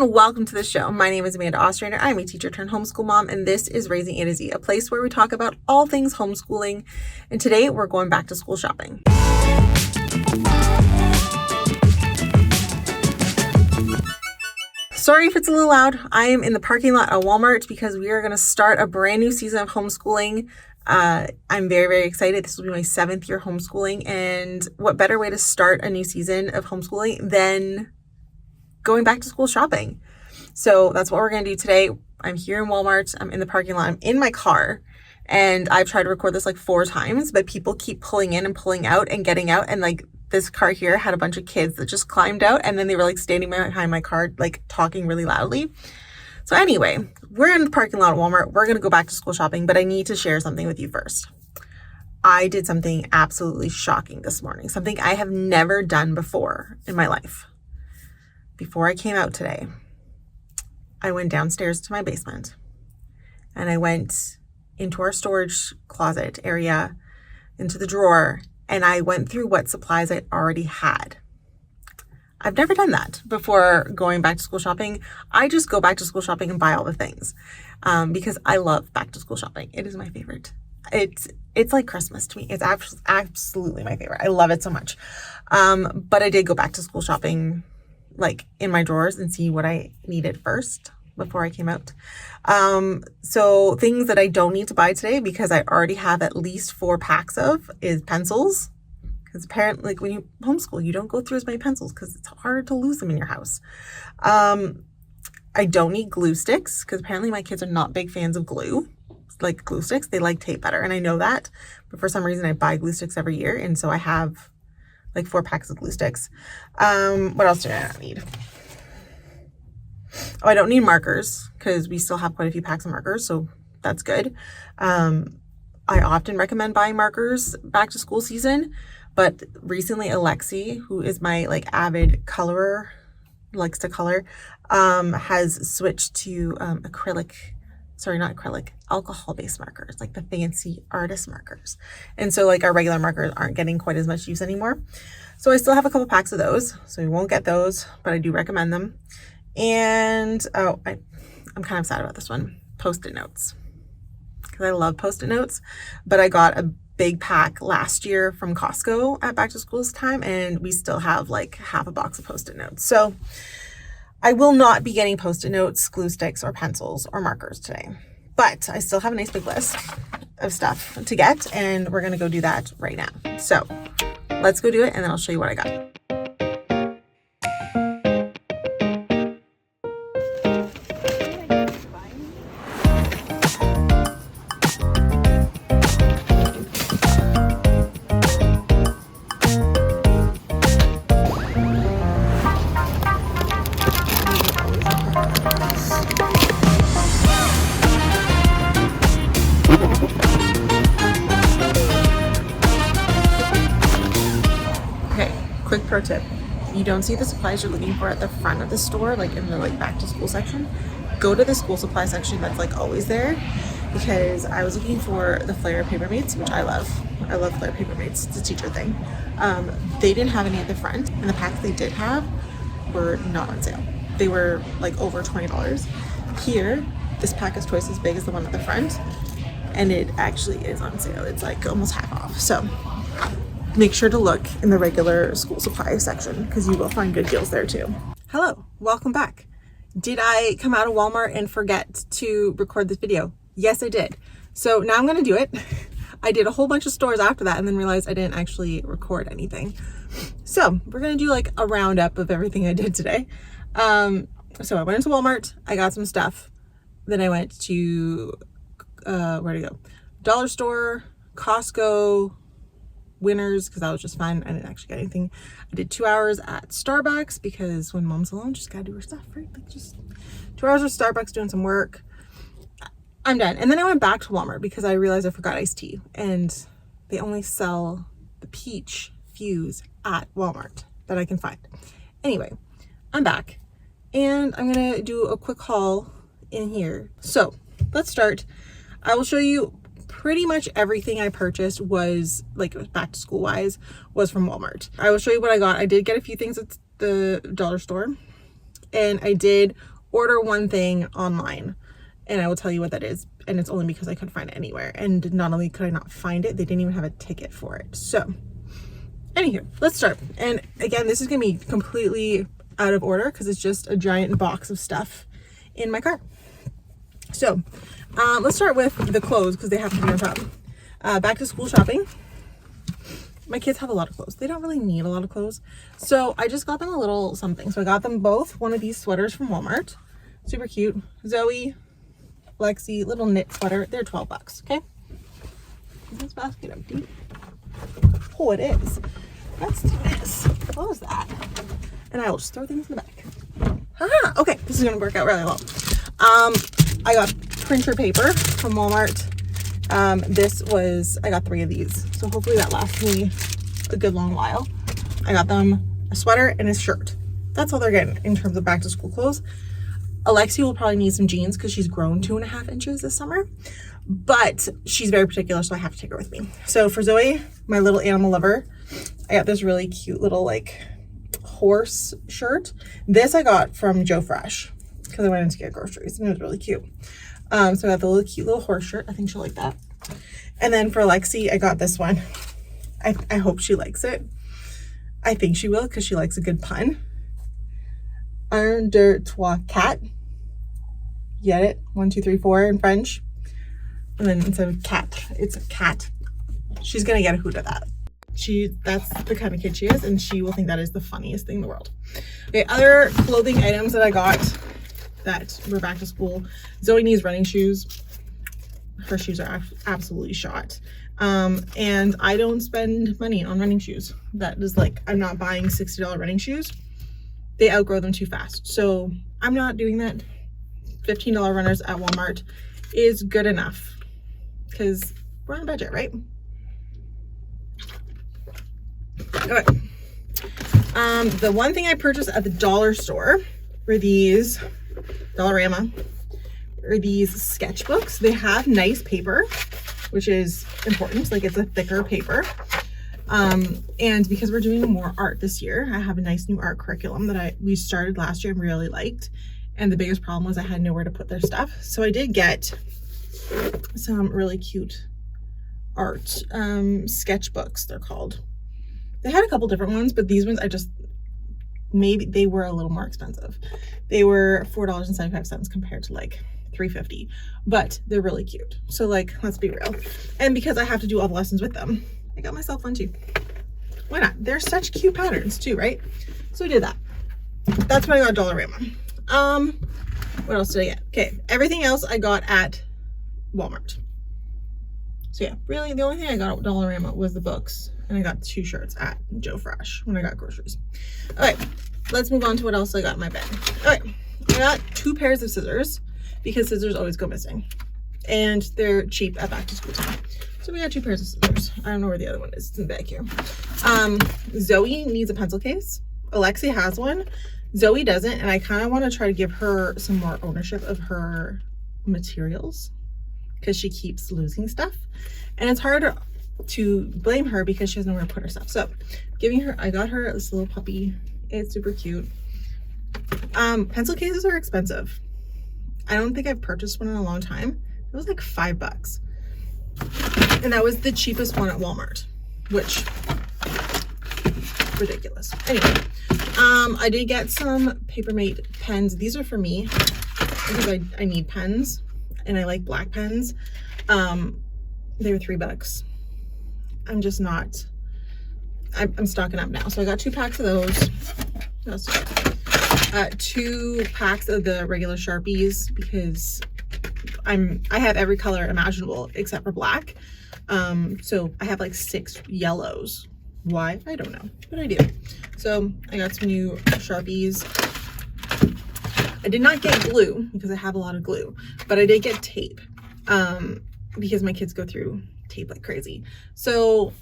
everyone, welcome to the show. My name is Amanda Ostrander. I'm a teacher-turned-homeschool mom, and this is Raising A to Z, a place where we talk about all things homeschooling. And today we're going back to school shopping. Sorry if it's a little loud. I am in the parking lot at Walmart because we are going to start a brand new season of homeschooling. I'm very, very excited. This will be my 7th year homeschooling, and what better way to start a new season of homeschooling than going back to school shopping. So that's what we're going to do today. I'm here in Walmart. I'm in the parking lot. I'm in my car, and I've tried to record this like 4 times, but people keep pulling in and pulling out and getting out. And like this car here had a bunch of kids that just climbed out, and then they were like standing behind my car, like talking really loudly. So anyway, we're in the parking lot at Walmart. We're going to go back to school shopping, but I need to share something with you first. I did something absolutely shocking this morning, something I have never done before in my life. Before I came out today, I went downstairs to my basement and I went into our storage closet area, into the drawer, and I went through what supplies I already had. I've never done that before going back to school shopping. I just go back to school shopping and buy all the things because I love back to school shopping. It is my favorite. It's like Christmas to me. It's absolutely my favorite. I love it so much. But I did go back to school shopping like in my drawers and see what I needed first before I came out. So things that I don't need to buy today because I already have at least 4 packs of is pencils. Because apparently, like when you homeschool, you don't go through as many pencils because it's hard to lose them in your house. I don't need glue sticks because apparently my kids are not big fans of glue, like glue sticks. They like tape better, and I know that. But for some reason, I buy glue sticks every year, and so I have like 4 packs of glue sticks. What else do I not need? Oh, I don't need markers because we still have quite a few packs of markers, so that's good. I often recommend buying markers back to school season, but recently Alexi, who is my like avid colorer, likes to color, has switched to alcohol-based markers, like the fancy artist markers. And so like our regular markers aren't getting quite as much use anymore. So I still have a couple packs of those, so we won't get those, but I do recommend them. And I'm kind of sad about this one, Post-it notes, because I love Post-it notes, but I got a big pack last year from Costco at back to school's time, and we still have like half a box of Post-it notes. So I will not be getting Post-it notes, glue sticks, or pencils or markers today, but I still have a nice big list of stuff to get, and we're going to go do that right now. So let's go do it, and then I'll show you what I got. Quick pro tip: you don't see the supplies you're looking for at the front of the store, like in the like back to school section. Go to the school supply section that's like always there, because I was looking for the Flair paper mates, which I love. I love Flair paper mates. It's a teacher thing. They didn't have any at the front, and the packs they did have were not on sale. They were like over $20. Here, this pack is twice as big as the one at the front, and it actually is on sale. It's like almost half off. So make sure to look in the regular school supply section because you will find good deals there too. Hello, welcome back. Did I come out of Walmart and forget to record this video? Yes, I did. So now I'm gonna do it. I did a whole bunch of stores after that and then realized I didn't actually record anything. So we're gonna do like a roundup of everything I did today. So I went into Walmart, I got some stuff. Then I went to, where'd I go? Dollar Store, Costco, Winners, because I was just fine. I didn't actually get anything. I did 2 hours at Starbucks because when mom's alone, she's gotta do her stuff, right? Like just 2 hours at Starbucks doing some work. I'm done. And then I went back to Walmart because I realized I forgot iced tea, and they only sell the peach fuse at Walmart that I can find. Anyway, I'm back and I'm gonna do a quick haul in here. So let's start. I will show you pretty much everything I purchased was like back to school wise was from Walmart. I will show you what I got. I did get a few things at the dollar store, and I did order one thing online and I will tell you what that is. And it's only because I couldn't find it anywhere. And not only could I not find it, they didn't even have a ticket for it. So anywho, let's start. And again, this is gonna be completely out of order because it's just a giant box of stuff in my car. So let's start with the clothes because they have to be on top. Back to school shopping. My kids have a lot of clothes. They don't really need a lot of clothes. So I just got them a little something. So I got them both one of these sweaters from Walmart. Super cute. Zoe, Lexi, little knit sweater. They're 12 bucks, okay? Is this basket empty? Oh, it is. Let's do this. Close that. And I will just throw things in the back. Ah, okay, this is gonna work out really well. I got printer paper from Walmart. I got 3 of these. So hopefully that lasts me a good long while. I got them a sweater and a shirt. That's all they're getting in terms of back to school clothes. Alexia will probably need some jeans because she's grown 2.5 inches this summer, but she's very particular, so I have to take her with me. So for Zoe, my little animal lover, I got this really cute little like horse shirt. This I got from Joe Fresh because I went in to get groceries and it was really cute. So I got the little cute little horse shirt. I think she'll like that. And then for Lexi, I got this one. I hope she likes it. I think she will because she likes a good pun. Un, deux, trois, quatre. Get it? 1, 2, 3, 4 in French. And then instead of cat, it's a cat. She's gonna get a hoot at that. That's the kind of kid she is, and she will think that is the funniest thing in the world. Okay, other clothing items that I got that were back to school. Zoe needs running shoes. Her shoes are absolutely shot. And I don't spend money on running shoes. That is like, I'm not buying $60 running shoes. They outgrow them too fast. So I'm not doing that. $15 runners at Walmart is good enough because we're on a budget, right? Okay. The one thing I purchased at the dollar store were these Dollarama, or these sketchbooks. They have nice paper, which is important. Like, it's a thicker paper. And because we're doing more art this year, I have a nice new art curriculum that we started last year and really liked. And the biggest problem was I had nowhere to put their stuff. So I did get some really cute art sketchbooks, they're called. They had a couple different ones, but these ones maybe they were a little more expensive. They were $4.75 compared to like $3.50, but they're really cute. So like, let's be real. And because I have to do all the lessons with them, I got myself one too. Why not? They're such cute patterns too, right? So I did that. That's what I got at Dollarama. What else did I get? Okay, everything else I got at Walmart. So yeah, really the only thing I got at Dollarama was the books, and I got 2 shirts at Joe Fresh when I got groceries. All right, let's move on to what else I got in my bag. All right, I got 2 pairs of scissors because scissors always go missing, and they're cheap at back to school time. So we got 2 pairs of scissors. I don't know where the other one is. It's in the bag here. Zoe needs a pencil case. Alexia has one. Zoe doesn't, and I kind of want to try to give her some more ownership of her materials because she keeps losing stuff, and it's hard to blame her because she has nowhere to put her stuff. So I got her this little puppy. It's super cute. Pencil cases are expensive. I don't think I've purchased one in a long time. It was like $5, and that was the cheapest one at Walmart, which ridiculous. Anyway, I did get some Papermate pens. These are for me because I need pens and I like black pens. They were $3. I'm just not, I'm stocking up now. So I got 2 packs of those. What else did I get? 2 packs of the regular Sharpies because I have every color imaginable except for black. So I have like 6 yellows. Why? I don't know, but I do. So I got some new Sharpies. I did not get glue because I have a lot of glue, but I did get tape because my kids go through tape like crazy. So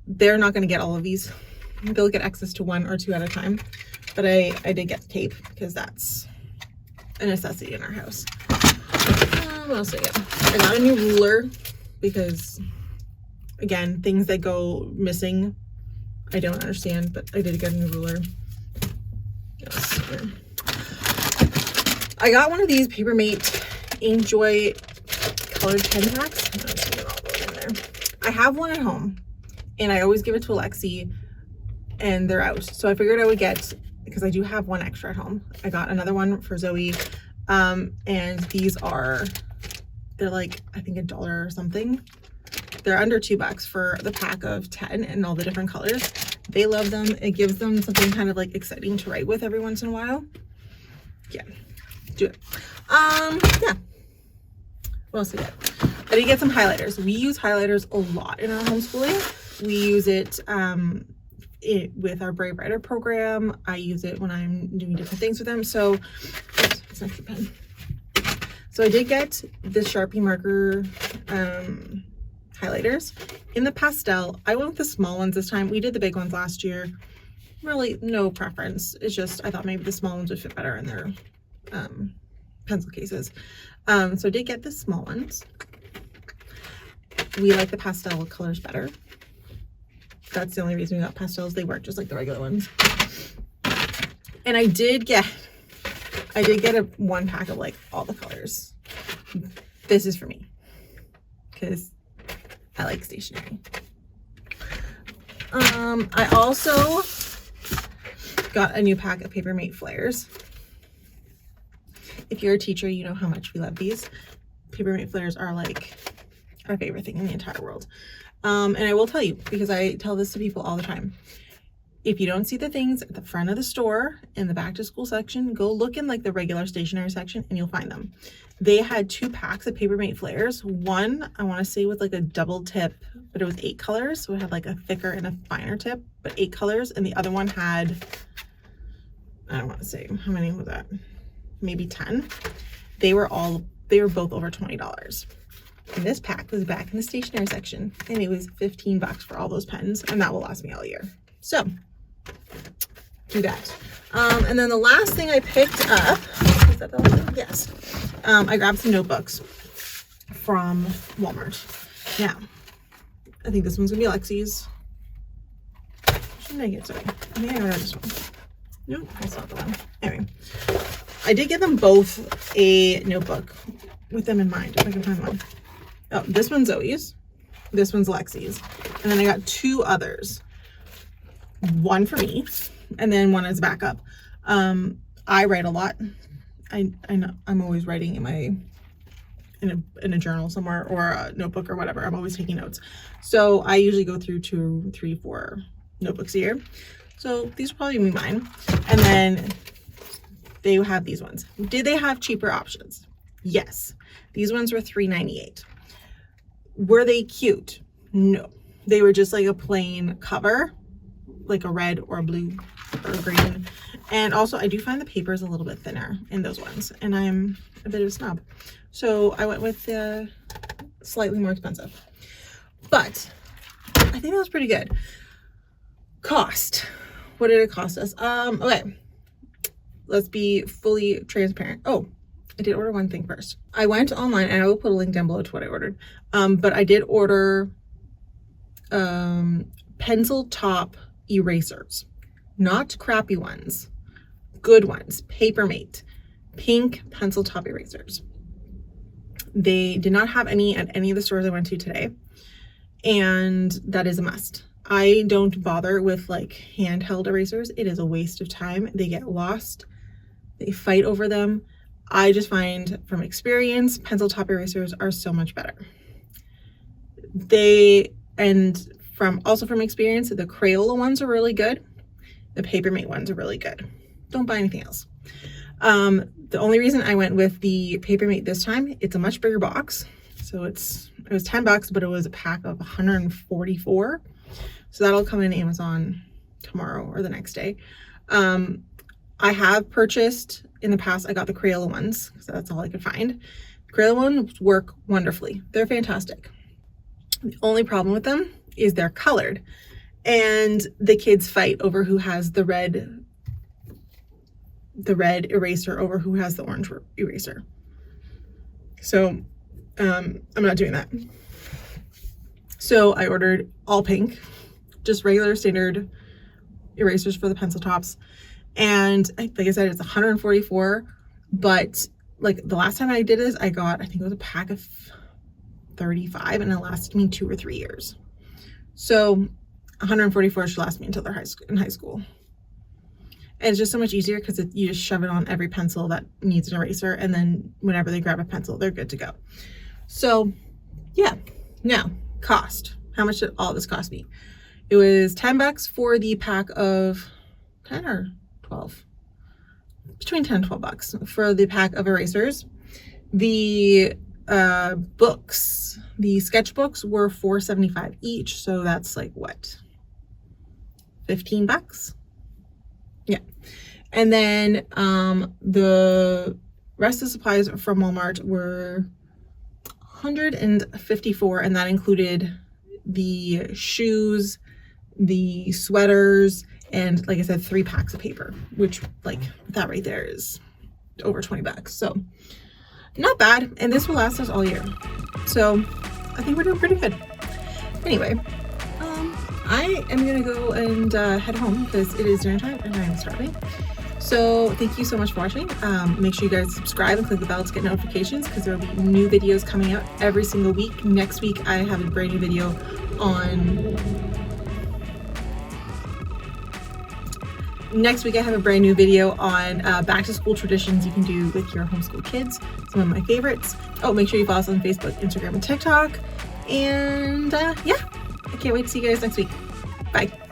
they're not going to get all of these. They'll get access to 1 or 2 at a time, but I did get tape because that's a necessity in our house. What else did I get? I got a new ruler because, again, things that go missing I don't understand, but I did get a new ruler. I got one of these Papermate Inkjoy colored pen packs. I'm gonna put all those in there. I have one at home and I always give it to Alexi and they're out. So I figured I would get, because I do have one extra at home, I got another one for Zoe. And these are, they're like, I think $1 or something. They're under $2 for the pack of 10 and all the different colors. They love them. It gives them something kind of like exciting to write with every once in a while. Yeah, do it. Yeah. What else did I get? I did get some highlighters. We use highlighters a lot in our homeschooling. We use it, with our Brave Writer program. I use it when I'm doing different things with them. So, oops, it's an extra pen. So I did get the Sharpie marker highlighters in the pastel. I went with the small ones this time. We did the big ones last year. Really no preference. It's just I thought maybe the small ones would fit better in their pencil cases. So I did get the small ones. We like the pastel colors better. That's the only reason we got pastels. They work just like the regular ones. And I did get one pack of like all the colors. This is for me because I like stationery. I also got a new pack of Papermate flares. If you're a teacher, you know how much we love these. Papermate flares are like our favorite thing in the entire world. And I will tell you, because I tell this to people all the time, if you don't see the things at the front of the store in the back to school section, go look in like the regular stationery section and you'll find them. They had 2 packs of Papermate flares. One, I want to say with like a double tip, but it was 8 colors. So it had like a thicker and a finer tip, but 8 colors. And the other one had, I don't want to say, how many was that? Maybe 10. They were both over $20. And this pack was back in the stationery section and it was $15 for all those pens, and that will last me all year. So do that. And then the last thing I picked up, is that the last thing? Yes. I grabbed some notebooks from Walmart. Now, I think this one's gonna be Alexi's. Should I get sorry? I think I got this one. Nope, that's not the one. Anyway, I did get them both a notebook with them in mind, if I can find one. Oh, this one's Zoe's, this one's Lexi's, and then I got 2 others. One for me, and then one as backup. I write a lot. I know I'm always writing in a journal somewhere or a notebook or whatever. I'm always taking notes. So I usually go through 2, 3, 4 notebooks a year. So these will probably be mine. And then they have these ones. Did they have cheaper options? Yes. These ones were $3.98. Were they cute? No. They were just like a plain cover, like a red or a blue or a green. And also I do find the paper is a little bit thinner in those ones, and I'm a bit of a snob. So I went with the slightly more expensive. But I think that was pretty good. Cost. What did it cost us? Okay. Let's be fully transparent. Oh, I did order one thing first. I went online, and I will put a link down below to what I ordered. But I did order pencil top erasers, not crappy ones, good ones. Papermate pink pencil top erasers. They did not have any at any of the stores I went to today, and that is a must. I don't bother with like handheld erasers. It is a waste of time. They get lost. They fight over them. I just find from experience, pencil top erasers are so much better. Also from experience, the Crayola ones are really good. The Papermate ones are really good. Don't buy anything else. The only reason I went with the Papermate this time, it's a much bigger box. So it was $10, but it was a pack of 144. So that'll come in Amazon tomorrow or the next day. I have purchased in the past, I got the Crayola ones because that's all I could find. Crayola ones work wonderfully. They're fantastic. The only problem with them is they're colored, and the kids fight over who has the red eraser over who has the orange eraser. So I'm not doing that. So I ordered all pink, just regular standard erasers for the pencil tops. And like I said, it's 144. But like the last time I did this, I got, I think it was a pack of 35 and it lasted me 2 or 3 years. So 144 should last me until they're in high school. And it's just so much easier because you just shove it on every pencil that needs an eraser, and then whenever they grab a pencil, they're good to go. So yeah, now cost. How much did all this cost me? It was $10 for the pack of 10 or 12, between 10 and 12 bucks for the pack of erasers. The books, the sketchbooks were $4.75 each, so that's like what, 15 bucks? Yeah. And then the rest of the supplies from Walmart were $154, and that included the shoes, the sweaters, and like I said, 3 packs of paper, which like that right there is over 20 bucks. So not bad. And this will last us all year. So I think we're doing pretty good. Anyway, I am gonna go and head home because it is dinner time and I am starving. So thank you so much for watching. Make sure you guys subscribe and click the bell to get notifications because there will be new videos coming out every single week. Next week I have a brand new video on back to school traditions you can do with your homeschool kids. Some of my favorites. Oh, make sure you follow us on Facebook, Instagram, and TikTok. And yeah, I can't wait to see you guys next week. Bye.